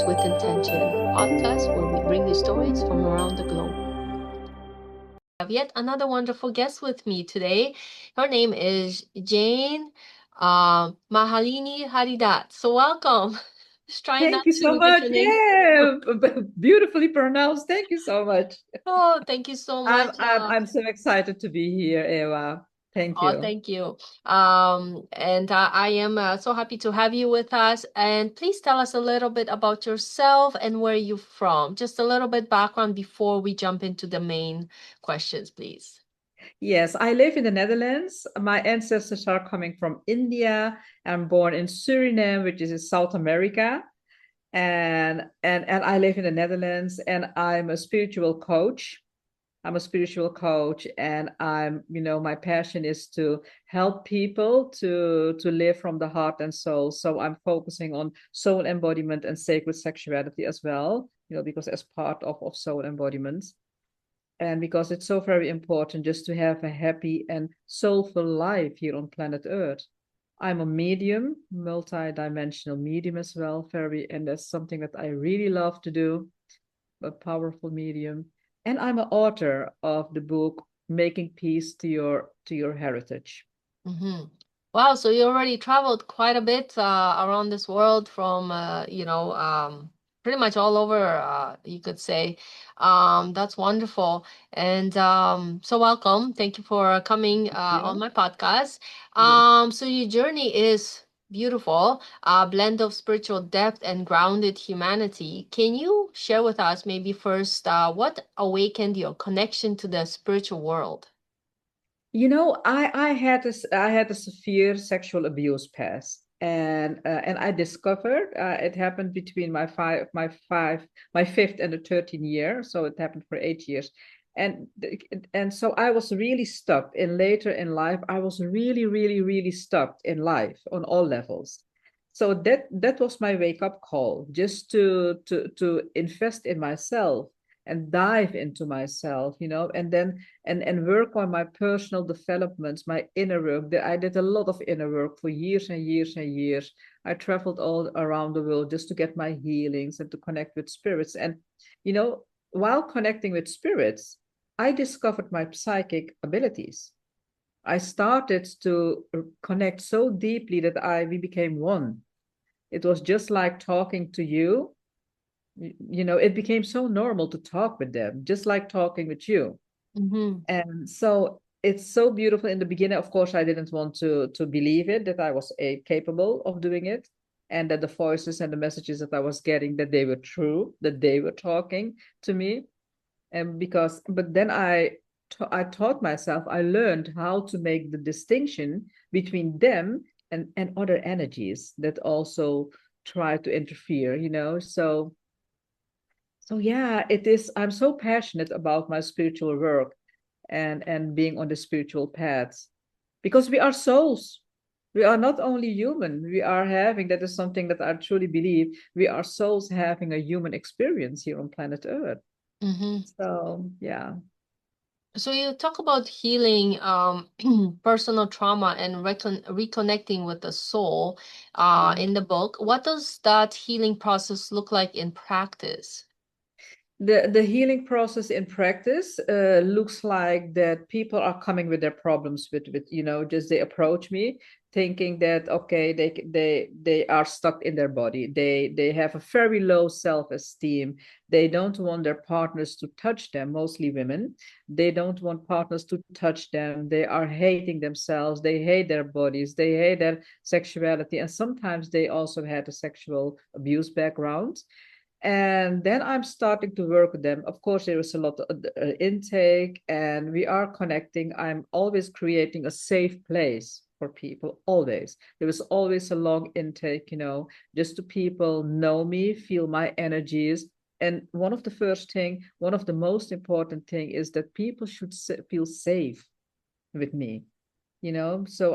Stories with Intention, podcast where we bring you stories from around the globe. I have yet another wonderful guest with me today. Her name is Jane Mahalini Haridat. So welcome. Just trying Thank not you so to get much. your name. Yeah, beautifully pronounced. Thank you so much. Oh, thank you so I'm much. I'm I'm so excited to be here, Eva. Thank Oh, you. thank you. And I am so happy to have you with us. And please tell us a little bit about yourself and where you're from. Just a little bit background before we jump into the main questions, please. Yes, I live in the Netherlands. My ancestors are coming from India. I'm born in Suriname, which is in South America. And I live in the Netherlands and I'm a spiritual coach. I'm a spiritual coach and my passion is to help people to live from the heart and soul. So I'm focusing on soul embodiment and sacred sexuality as well, because as part of soul embodiment. And because it's so very important just to have a happy and soulful life here on planet Earth. I'm a medium, multi-dimensional medium as well, and that's something that I really love to do, a powerful medium. And I'm an author of the book Making Peace to Your Heritage. Mm-hmm. Wow, so you already traveled quite a bit around this world from, pretty much all over, you could say. That's wonderful. And so welcome. Thank you for coming Yeah. on my podcast. Yes. So your journey is beautiful, a blend of spiritual depth and grounded humanity. Can you share with us maybe first what awakened your connection to the spiritual world? I had a severe sexual abuse past, and I discovered it happened between my fifth and the 13th year, so it happened for 8 years, and and so I was really stuck in later in life. I was really, really, really stuck in life on all levels. So that was my wake up call, just to invest in myself and dive into myself, and then and work on my personal developments, my inner work. I did a lot of inner work for years and years and years. I traveled all around the world just to get my healings and to connect with spirits. And you know, while connecting with spirits, I discovered my psychic abilities. I started to connect so deeply that we became one. It was just like talking to you. It became so normal to talk with them, just like talking with you. Mm-hmm. And so it's so beautiful. In the beginning, of course, I didn't want to believe it, that I was capable of doing it, and that the voices and the messages that I was getting, that they were true, that they were talking to me. And but then I taught myself, I learned how to make the distinction between them and other energies that also try to interfere, so yeah, it is. I'm so passionate about my spiritual work and being on the spiritual paths, because we are souls. We are not only human. We are having, that is something that I truly believe, we are souls having a human experience here on planet Earth. Mm-hmm. So yeah. So you talk about healing personal trauma and reconnecting with the soul Yeah. in the book. What does that healing process look like in practice? The healing process in practice looks like that people are coming with their problems, with just they approach me thinking that, okay, they are stuck in their body. They have a very low self-esteem. They don't want their partners to touch them, mostly women. They don't want partners to touch them. They are hating themselves. They hate their bodies. They hate their sexuality, and sometimes they also had a sexual abuse background. And then I'm starting to work with them. Of course, there is a lot of intake, and we are connecting. I'm always creating a safe place for people, always. There is always a long intake, just to people know me, feel my energies. And one of the most important thing is that people should feel safe with me, so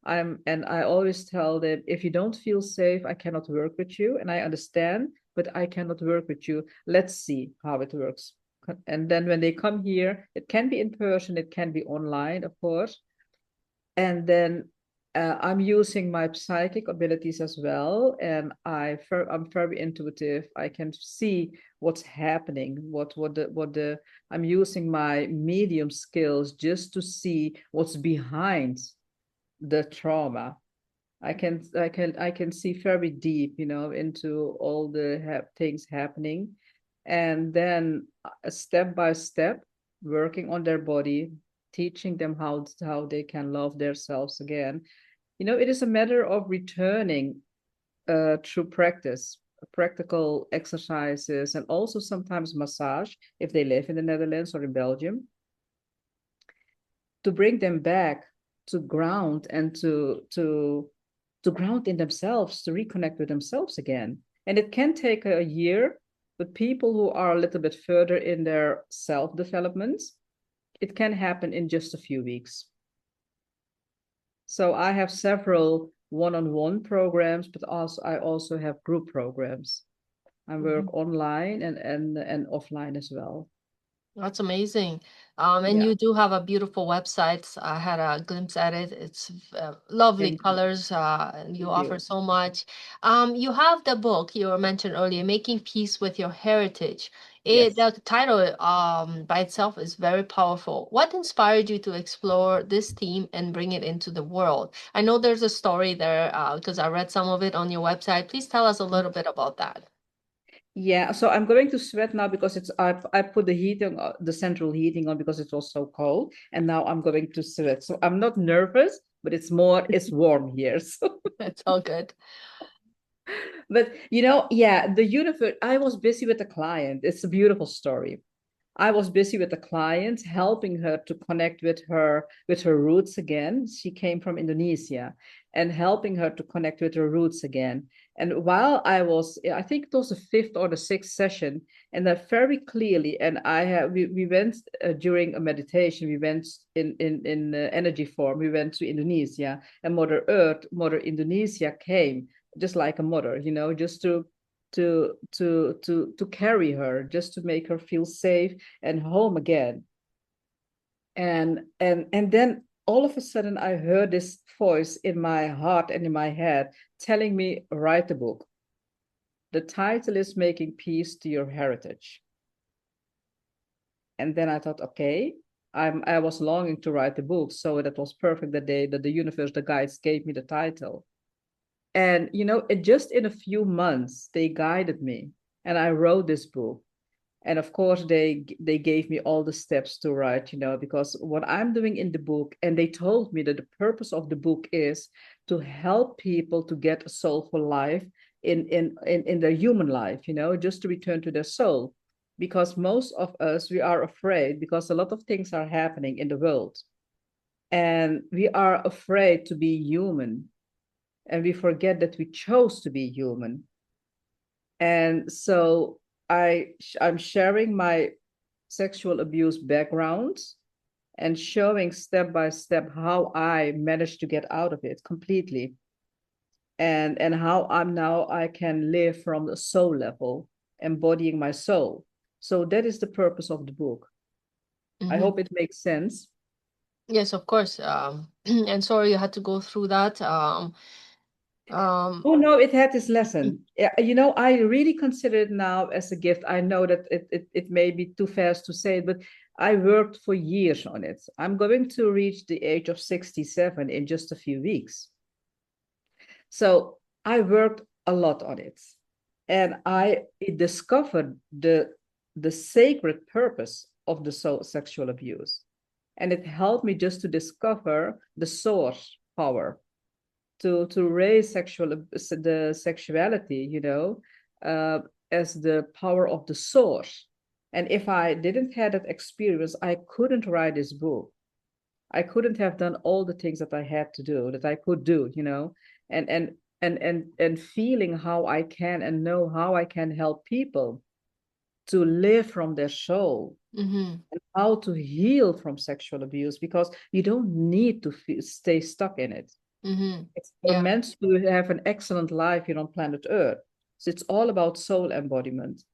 and I always tell them, if you don't feel safe, I cannot work with you, and I understand, but I cannot work with you. Let's see how it works. And then when they come here, it can be in person, it can be online, of course. And then I'm using my psychic abilities as well, and I'm very intuitive. I can see what's happening, what the I'm using my medium skills just to see what's behind the trauma. I can see very deep, into all the things happening, and then step by step, working on their body, teaching them how they can love themselves again. It is a matter of returning through practice, practical exercises, and also sometimes massage if they live in the Netherlands or in Belgium, to bring them back to ground and to ground in themselves, to reconnect with themselves again. And it can take a year, but people who are a little bit further in their self-development, it can happen in just a few weeks. So I have several one-on-one programs, but I also have group programs. I work online and offline as well. That's amazing. And Yeah, you do have a beautiful website. I had a glimpse at it. It's lovely thank you. colors, and you Thank offer you. so much. You have the book you mentioned earlier, Making Peace with Your Heritage. Yes. The title by itself is very powerful. What inspired you to explore this theme and bring it into the world? I know there's a story there because I read some of it on your website. Please tell us a little bit about that. Yeah, so I'm going to sweat now because I put the heating, the central heating on because it was so cold, and now I'm going to sweat. So I'm not nervous, but it's warm here. So, It's all good. but yeah, the universe. I was busy with the client. It's a beautiful story. I was busy with the client, helping her to connect with her roots again. She came from Indonesia, and helping her to connect with her roots again. And while I think it was the fifth or the sixth session, and that very clearly, and we went during a meditation. We went in energy form. We went to Indonesia, and Mother Earth, Mother Indonesia came just like a mother, just to carry her, just to make her feel safe and home again. And then all of a sudden I heard this voice in my heart and in my head telling me, write a book. The title is Making Peace to Your Heritage. And then I thought, okay, I was longing to write the book, so that was perfect that the universe, the guides, gave me the title. And it just in a few months they guided me, and I wrote this book. And of course they gave me all the steps to write, because what I'm doing in the book, and they told me that the purpose of the book is to help people to get a soulful life in their human life, just to return to their soul. Because most of us, we are afraid because a lot of things are happening in the world, and we are afraid to be human, and we forget that we chose to be human. And so I'm sharing my sexual abuse background and showing step by step how I managed to get out of it completely, and how I can live from the soul level, embodying my soul. So that is the purpose of the book. I Mm-hmm. hope it makes sense. Yes, of course. And sorry you had to go through that. Um, Oh no, it had this lesson. Yeah, I really consider it now as a gift. I know that it may be too fast to say it, but I worked for years on it. I'm going to reach the age of 67 in just a few weeks. So I worked a lot on it. And I discovered the sacred purpose of the sexual abuse. And it helped me just to discover the source power, to raise the sexuality, uh, as the power of the source. And if I didn't have that experience, I couldn't write this book. I couldn't have done all the things that I had to do, that I could do, and and feeling how I can and know how I can help people to live from their soul, mm-hmm, and how to heal from sexual abuse, because you don't need to stay stuck in it. mm-hmm. We're Yeah. meant to have an excellent life here on planet Earth. So it's all about soul embodiment.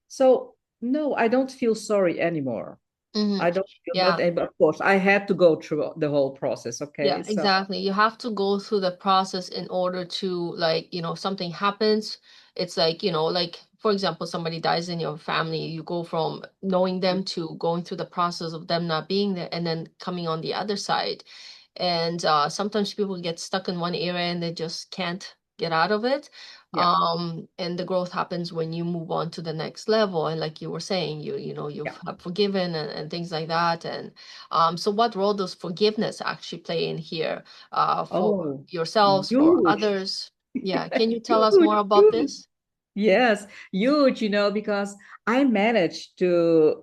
So no, I don't feel sorry anymore. Mm-hmm. I don't feel not Yeah. able. Of course, I had to go through the whole process. Okay, Yeah, so exactly. You have to go through the process in order to, like, something happens. It's like, like, for example, somebody dies in your family, you go from knowing them to going through the process of them not being there and then coming on the other side. And sometimes people get stuck in one area and they just can't get out of it. yeah, And the growth happens when you move on to the next level. And like you were saying, you've yeah. have forgiven and things like that. And so what role does forgiveness actually play in here, for Oh, yourselves, for huge, others? Yeah. Can you tell us huge, more about huge. this? Yes, huge, because I managed to,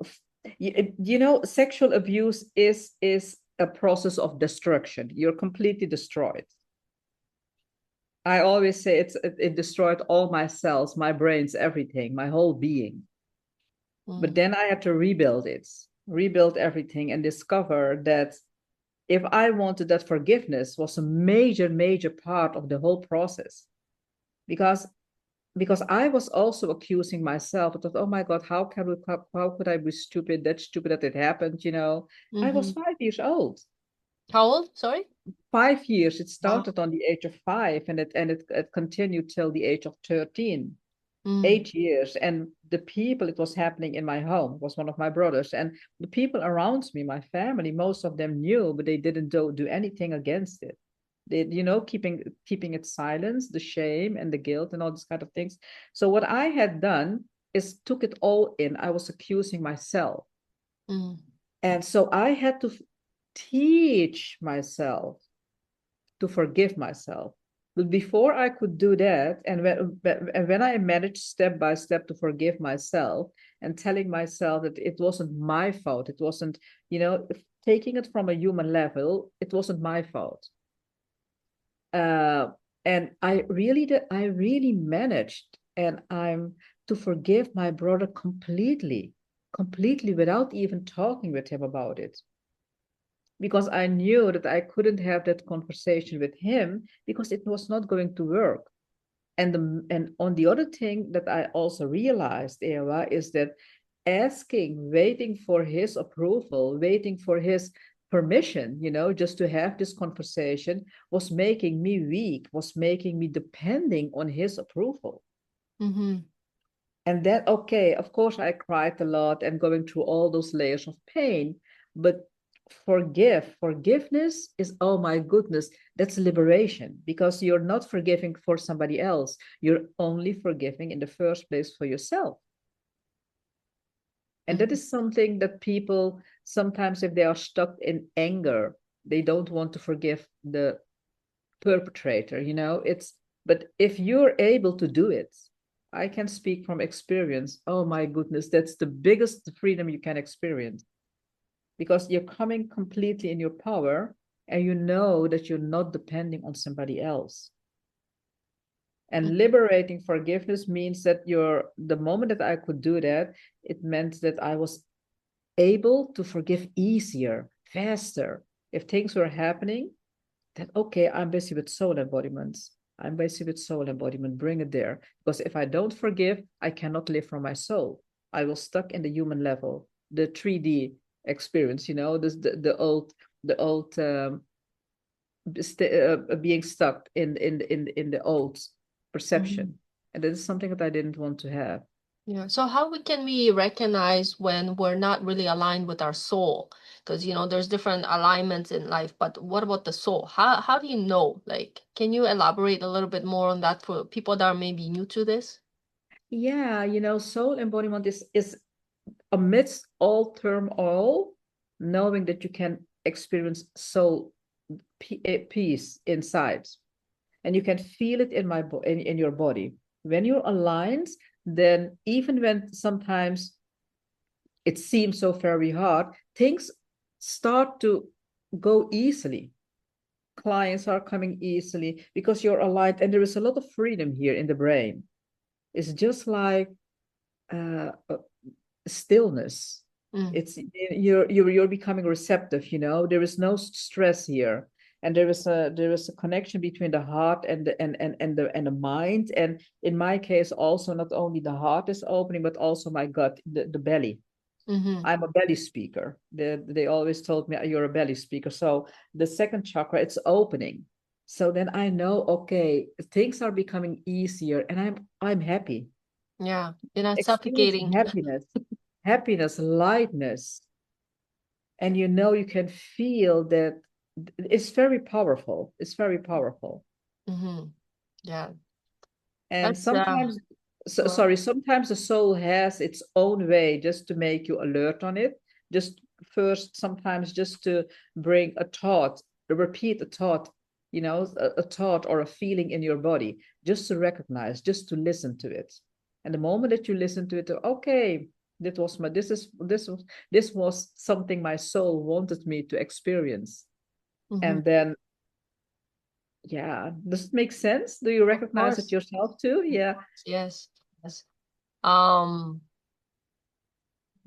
sexual abuse is a process of destruction. You're completely destroyed. I always say it destroyed all my cells, my brains, everything, my whole being. But Mm, then I had to rebuild it, rebuild everything, and discover that if I wanted, that forgiveness was a major, major part of the whole process. Because I was also accusing myself. I thought, oh my God, how could I be stupid? That's stupid that it happened, I was mm-hmm. 5 years old. How old? Sorry? 5 years. It Wow. started on the age of 5, and it continued till the age of 13. Mm, 8 years. And the people, it was happening in my home, was one of my brothers. And the people around me, my family, most of them knew, but they didn't do anything against it. They, keeping it silence, the shame and the guilt and all these kind of things. So what I had done is took it all in. I was accusing myself. mm, And so I had to teach myself to forgive myself. But before I could do that, and when I managed step by step to forgive myself and telling myself that it wasn't my fault, it wasn't, taking it from a human level, it wasn't my fault. Uh, and I really managed, and I'm to forgive my brother completely, completely without even talking with him about it, because I knew that I couldn't have that conversation with him because it was not going to work. And on the other thing that I also realized, Eva, is that waiting for his approval, waiting for his permission, just to have this conversation was making me weak, was making me depending on his approval. mm-hmm. And then, okay, of course, I cried a lot and going through all those layers of pain. But forgiveness is, oh my goodness, that's liberation, because you're not forgiving for somebody else. You're only forgiving in the first place for yourself. And that Mm-hmm. is something that people sometimes, if they are stuck in anger, they don't want to forgive the perpetrator, but if you're able to do it, I can speak from experience. Oh my goodness, that's the biggest freedom you can experience, because you're coming completely in your power, and you know that you're not depending on somebody else. And liberating forgiveness means that the moment that I could do that, it meant that I was able to forgive easier, faster. If things were happening, that okay, I'm busy with soul embodiments. I'm busy with soul embodiment. Bring it there. Because if I don't forgive, I cannot live from my soul. I will stuck in the human level, the 3D experience, this the old being stuck in the old Mm-hmm. perception. And that is something that I didn't want to have. Yeah. So can we recognize when we're not really aligned with our soul? Because there's different alignments in life, but what about the soul? How do you know? Like, can you elaborate a little bit more on that for people that are maybe new to this? Yeah, soul embodiment is amidst all turmoil, knowing that you can experience soul peace inside, and you can feel it in your body. When you're aligned, then even when sometimes it seems so very hard, things start to go easily. Clients are coming easily because you're aligned, and there is a lot of freedom here in the brain. It's just like uh, stillness. Mm, It's you're becoming receptive. There is no stress here, and there is a connection between the heart and the mind. And in my case, also not only the heart is opening, but also my gut, the belly. Mm-hmm. I'm a belly speaker. They always told me you're a belly speaker. So the second chakra, it's opening. So then I know, okay, things are becoming easier and I'm happy. Yeah. You're not Experiencing suffocating. happiness, lightness. And you know you can feel that it's very powerful. It's very powerful. Mm-hmm. Yeah. And That's sometimes, well. sorry, sometimes the soul has its own way just to make you alert on it. Just first, sometimes just to bring a thought, to repeat a thought, a thought or a feeling in your body, just to recognize, just to listen to it. And the moment that you listen to it, okay, this was something my soul wanted me to experience. Mm-hmm. And then, yeah, does it make sense? Do you Of recognize it course. yourself too? Of Yeah. course. Yes. Yes. Um,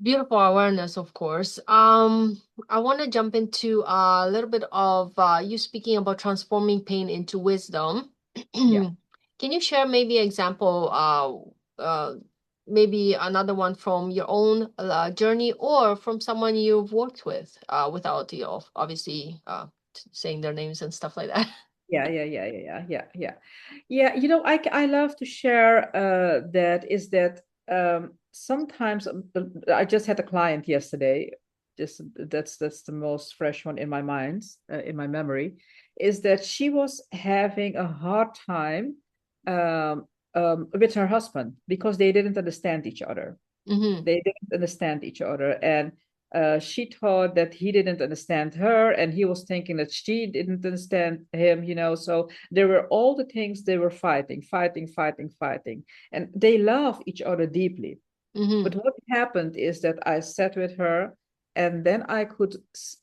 Beautiful awareness, of course. I want to jump into a little bit of you speaking about transforming pain into wisdom. Yeah. Can you share maybe example, maybe another one from your own journey or from someone you've worked with, without obviously saying their names and stuff like that. Yeah, I love to share that sometimes I just had a client yesterday. Just that's the most fresh one in my mind, in my memory, is that she was having a hard time um, with her husband because they didn't understand each other. Mm-hmm. They didn't understand each other, and she thought that he didn't understand her, and he was thinking that she didn't understand him. So there were all the things they were fighting, and they love each other deeply. Mm-hmm. But what happened is that I sat with her, and then I could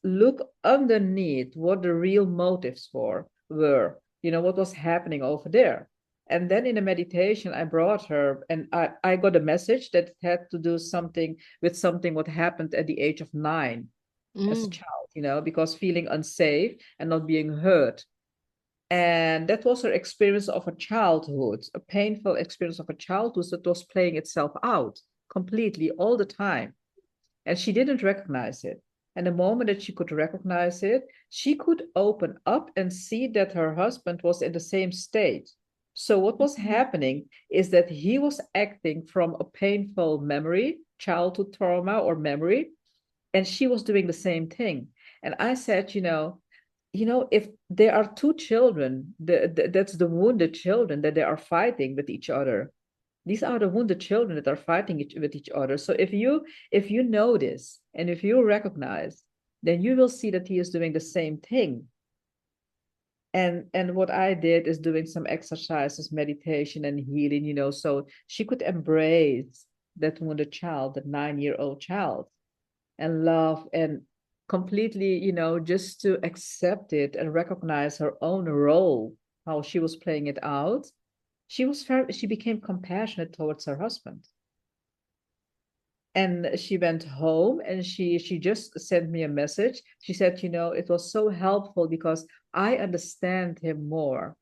look underneath what the real motives were, what was happening over there. And then in a meditation, I brought her, and I got a message that had to do something with something what happened at the age of 9 as a Mm-hmm. child, because feeling unsafe and not being heard. And that was her experience of her childhood, a painful experience of her childhood that was playing itself out completely all the time. And she didn't recognize it. And the moment that she could recognize it, she could open up and see that her husband was in the same state. So, what was happening is that he was acting from a painful memory, childhood trauma or memory, and she was doing the same thing. And I said, if there are two children, that's the wounded children that they are fighting with each other. These are the wounded children that are fighting with each other. So if you notice and if you recognize, then you will see that he is doing the same thing. And what I did is doing some exercises, meditation and healing, so she could embrace that wounded child, that 9-year-old child, and love and completely, just to accept it and recognize her own role, how she was playing it out. She became compassionate towards her husband. And she went home and she just sent me a message. She said, it was so helpful because I understand him more.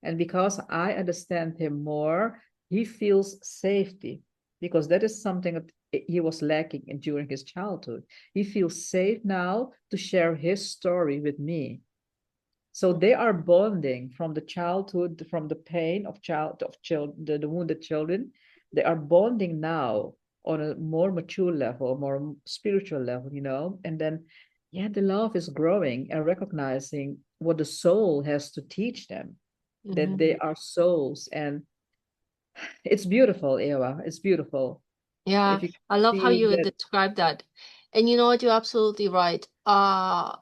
And because I understand him more, he feels safety, because that is something that he was lacking during his childhood. He feels safe now to share his story with me. So they are bonding from the childhood, from the pain of the wounded children. They are bonding now on a more mature level, more spiritual level, And then, yeah, the love is growing and recognizing what the soul has to teach them, that Mm-hmm. they are souls. And it's beautiful, Eva. It's beautiful. Yeah, If you I love how see you that, describe that. And you know what, you're absolutely right.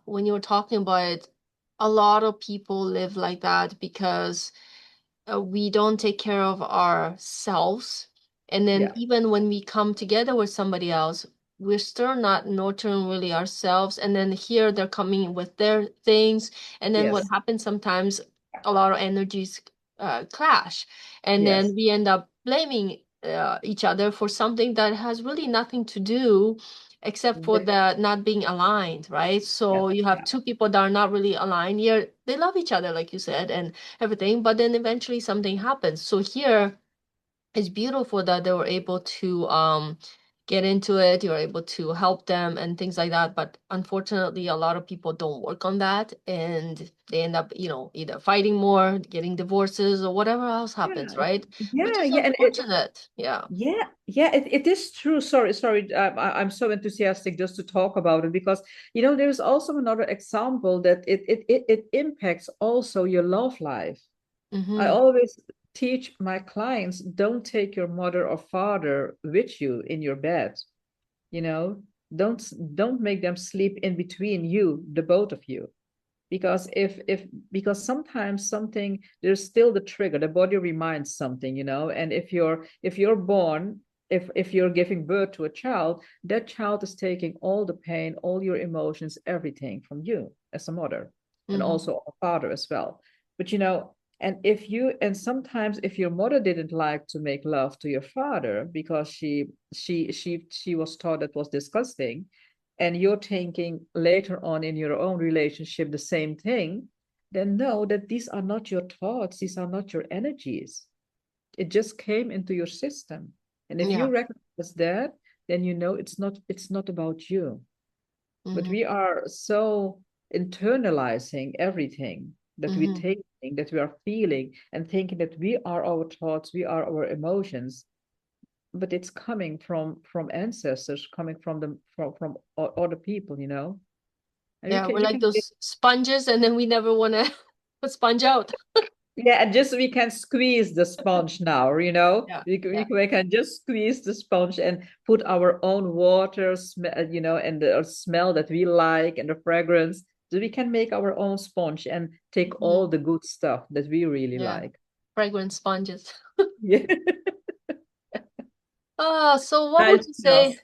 When you were talking about it, a lot of people live like that because we don't take care of ourselves. And then yeah, even when we come together with somebody else, we're still not nurturing really ourselves. And then here they're coming with their things. And then what yes, happens sometimes, a lot of energies clash. And then yes, we end up blaming each other for something that has really nothing to do except for that, the not being aligned, right? yeah, So you have yeah, two people that are not really aligned. Yeah, they love each other, like you said, and everything, but then eventually something happens. So here it's beautiful that they were able to get into it, you're able to help them and things like that. But unfortunately, a lot of people don't work on that, and they end up, either fighting more, getting divorces, or whatever else happens, Yeah, right? Which yeah, is yeah, and unfortunate. Yeah. it is true. Sorry, I'm so enthusiastic just to talk about it because there's also another example that it impacts also your love life. I Mm-hmm. always teach my clients, don't take your mother or father with you in your bed. You know, don't don't make them sleep in between you, the both of you, because if because sometimes something, there's still the trigger, the body reminds something, and if you're born, if you're giving birth to a child, that child is taking all the pain, all your emotions, everything from you as a mother, and Mm-hmm. also a father as well. But and sometimes if your mother didn't like to make love to your father because she was taught that was disgusting, and you're thinking later on in your own relationship the same thing, then know that these are not your thoughts, these are not your energies. It just came into your system. And if you Yeah. recognize that, then it's not about you. But Mm-hmm. we are so internalizing everything that we Mm-hmm. take, that we are feeling, and thinking that we are our thoughts, we are our emotions, but it's coming from ancestors, coming from other people, and Yeah, we're you like can those sponges, and then we never want to sponge out. yeah, and just we can squeeze the sponge now, Yeah. we, Yeah. we can just squeeze the sponge and put our own water, and the smell that we like and the fragrance, so we can make our own sponge and take Mm-hmm. all the good stuff that we really Yeah. like. Fragrant sponges. Yeah. So what would Nice you say?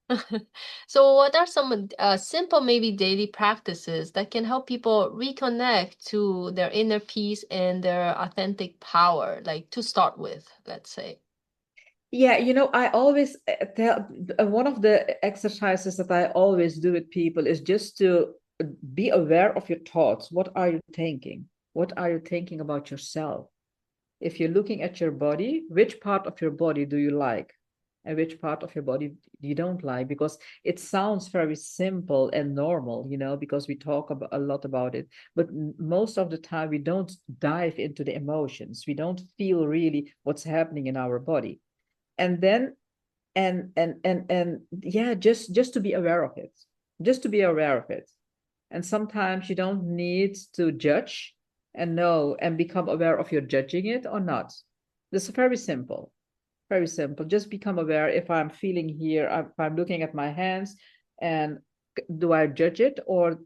stuff. So what are some simple, maybe daily practices that can help people reconnect to their inner peace and their authentic power, like to start with, let's say? Yeah, I always tell one of the exercises that I always do with people is just to be aware of your thoughts. What are you thinking? What are you thinking about yourself? If you're looking at your body, which part of your body do you like? And which part of your body you don't like? Because it sounds very simple and normal, because we talk a lot about it. But most of the time, we don't dive into the emotions. We don't feel really what's happening in our body. And then and yeah, just to be aware of it, just to be aware of it. And sometimes you don't need to judge and know and become aware of you're judging it or not. This is very simple, very simple. Just become aware. If I'm feeling here, if I'm looking at my hands, and do I judge it, or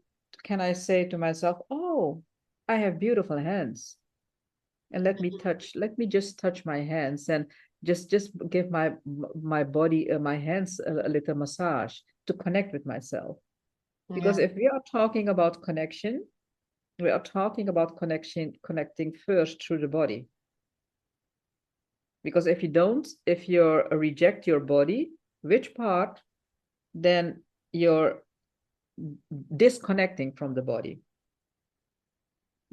can I say to myself, oh, I have beautiful hands, and let me just touch my hands, and just give my body, my hands, a little massage to connect with myself. Because Yeah. if we are talking about connection, we are talking about connecting first through the body. Because if you reject your body, which part, then you're disconnecting from the body.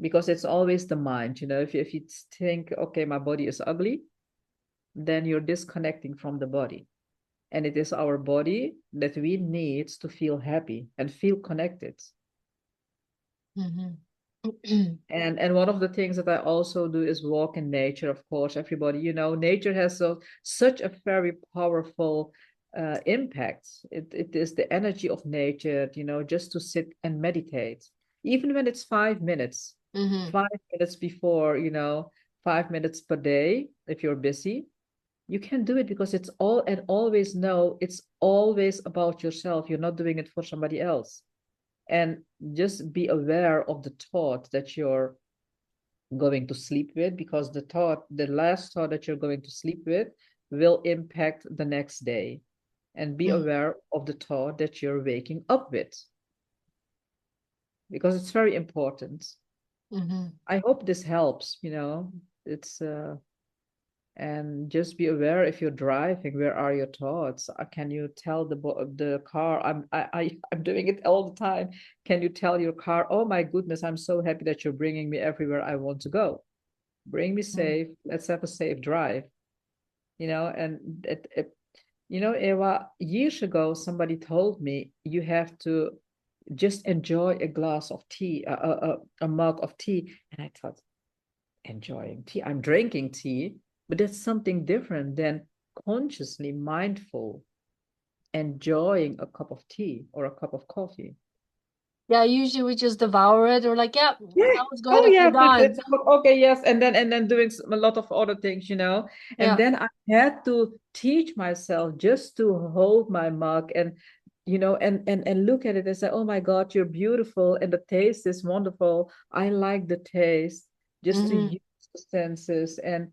Because it's always the mind, if you think, okay, my body is ugly, then you're disconnecting from the body. And it is our body that we need to feel happy and feel connected. Mm-hmm. And one of the things that I also do is walk in nature. Of course, everybody, nature has such a very powerful impact. It is the energy of nature, just to sit and meditate, even when it's 5 minutes, Mm-hmm. 5 minutes before, 5 minutes per day. If you're busy, you can do it, because it's all, and always know it's always about yourself. You're not doing it for somebody else. And just be aware of the thought that you're going to sleep with, because the last thought that you're going to sleep with will impact the next day. And be aware of the thought that you're waking up with, because it's very important. Mm-hmm. I hope this helps. It's and just be aware, if you're driving, where are your thoughts? Can you tell the car, I'm doing it all the time, can you tell your car, oh my goodness, I'm so happy that you're bringing me everywhere I want to go, bring me safe, let's have a safe drive. And You know, Eva, years ago, somebody told me you have to just enjoy a glass of tea, a mug of tea. And I thought, enjoying tea, I'm drinking tea, but that's something different than consciously mindful enjoying a cup of tea or a cup of coffee. Yeah, usually we just devour it or like, yeah, Yeah. that was good, Oh okay, yeah, done. it's okay, yes, and then doing a lot of other things, you know. And Yeah. then I had to teach myself just to hold my mug and you know and look at it and say, oh my God, you're beautiful and the taste is wonderful. I like the taste. Just to Hmm. use the senses and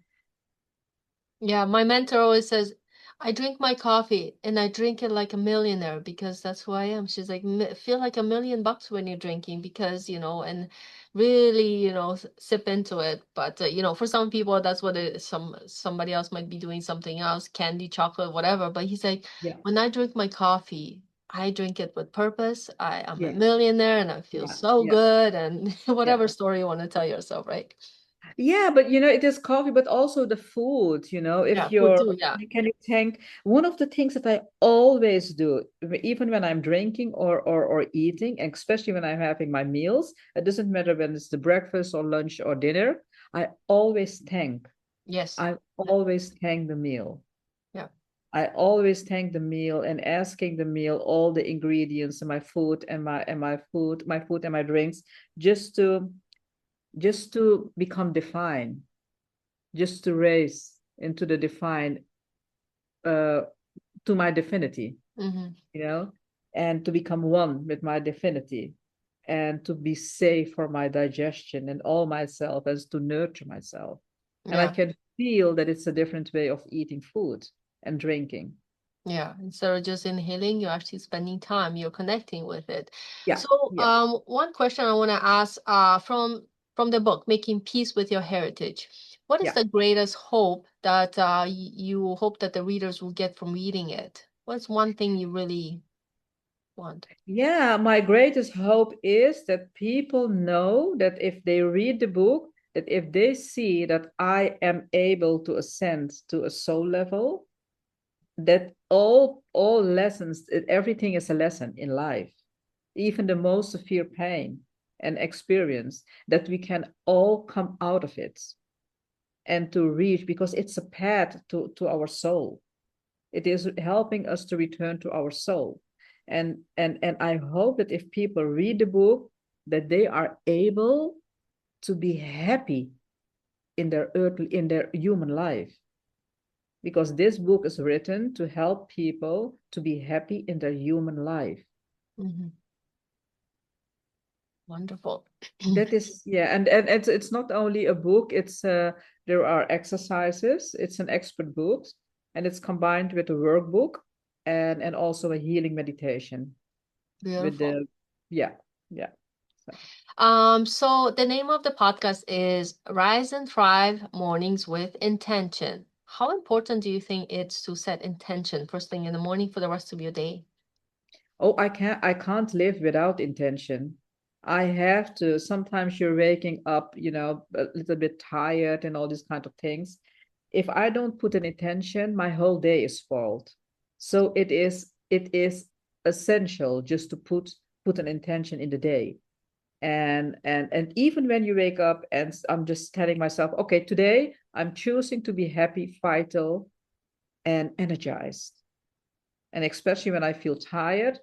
Yeah, my mentor always says, I drink my coffee and I drink it like a millionaire because that's who I am. She's like, Feel like $1 million when you're drinking because, and really, sip into it." But, for some people, that's what it is. Somebody else might be doing something else, candy, chocolate, whatever. But he's like, yeah, when I drink my coffee, I drink it with purpose. I'm a yeah, millionaire and I feel yeah, so yeah, good and yeah. whatever story you want to tell yourself, right? Yeah, but you know, it is coffee, but also the food, you know, Yeah, if food you're, too. Yeah. can you think, one of the things that I always do, even when I'm drinking or eating, and especially when I'm having my meals, it doesn't matter when it's the breakfast or lunch or dinner, I always thank. Yes. I Yeah. always thank the meal. Yeah. I always thank the meal and asking the meal all the ingredients and my food and my drinks, just to just to become defined, just to raise into the divine, uh, to my divinity, Mm-hmm. you know, and to become one with my divinity and to be safe for my digestion and all myself as to nurture myself. And I Yeah. can feel that it's a different way of eating food and drinking. Yeah, instead of just inhaling, you're actually spending time, you're connecting with it. Yeah, So, yeah, one question I want to ask, from the book, Making Peace with Your Heritage. What is yeah. the greatest hope that you hope that the readers will get from reading it? What's one thing you really want? Yeah, my greatest hope is that people know that if they read the book, that if they see that I am able to ascend to a soul level, that all lessons, everything is a lesson in life, even the most severe pain and experience, that we can all come out of it and to reach, because it's a path to our soul. It is helping us to return to our soul. And I hope that if people read the book, that they are able to be happy in their human life, because this book is written to help people to be happy in their human life. Hmm. Wonderful. That is, yeah, and it's not only a book, it's there are exercises, it's an expert book, and it's combined with a workbook and also a healing meditation with Beautiful. the, yeah, yeah. So, So the name of the podcast is Rise and Thrive Mornings with Intention. How important do you think it's to set intention first thing in the morning for the rest of your day? oh, I can't live without intention. I have to. Sometimes you're waking up, you know, a little bit tired and all these kind of things. If I don't put an intention, my whole day is spoiled. So it is essential just to put an intention in the day. And even when you wake up, and I'm just telling myself, okay, today I'm choosing to be happy, vital, and energized. And especially when I feel tired,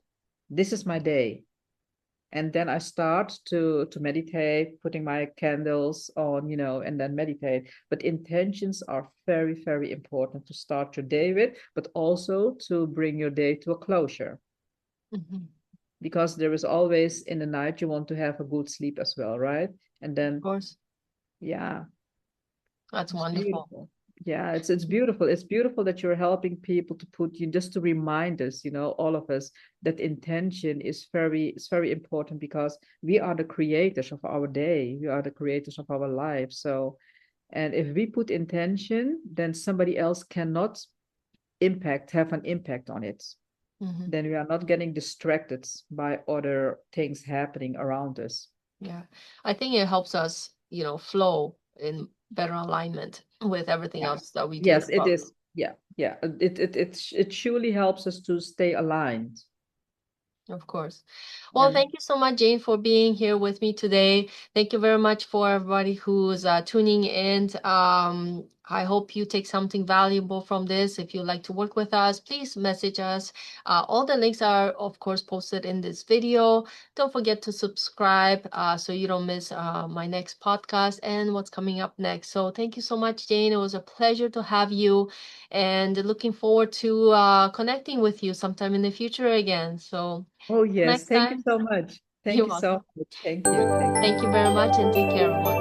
this is my day. And then I start to meditate, putting my candles on, you know, and then meditate. But intentions are very, very important to start your day with, but also to bring your day to a closure, Hmm. because there is always in the night you want to have a good sleep as well, right? And Of then, course, yeah, that's it's wonderful. beautiful. Yeah, it's beautiful. It's beautiful that you're helping people to put you, just to remind us, you know, all of us, that intention is very important, because we are the creators of our day. We are the creators of our life. So, and if we put intention, then somebody else cannot have an impact on it. Hmm. Then we are not getting distracted by other things happening around us. Yeah, I think it helps us, flow in better alignment with everything Yeah. else that we do Yes, it throughout. is. Yeah, yeah. It surely helps us to stay aligned. Of course. Well, Yeah. thank you so much, Jane, for being here with me today. Thank you very much for everybody who's tuning in. I hope you take something valuable from this. If you'd like to work with us, please message us. All the links are, of course, posted in this video. Don't forget to subscribe so you don't miss my next podcast and what's coming up next. So thank you so much, Jane. It was a pleasure to have you and looking forward to connecting with you sometime in the future again. So Oh, yes. next Thank you time. so much. You're Thank you so welcome. much. Thank you. Thank you. Thank you very much and take care, everyone.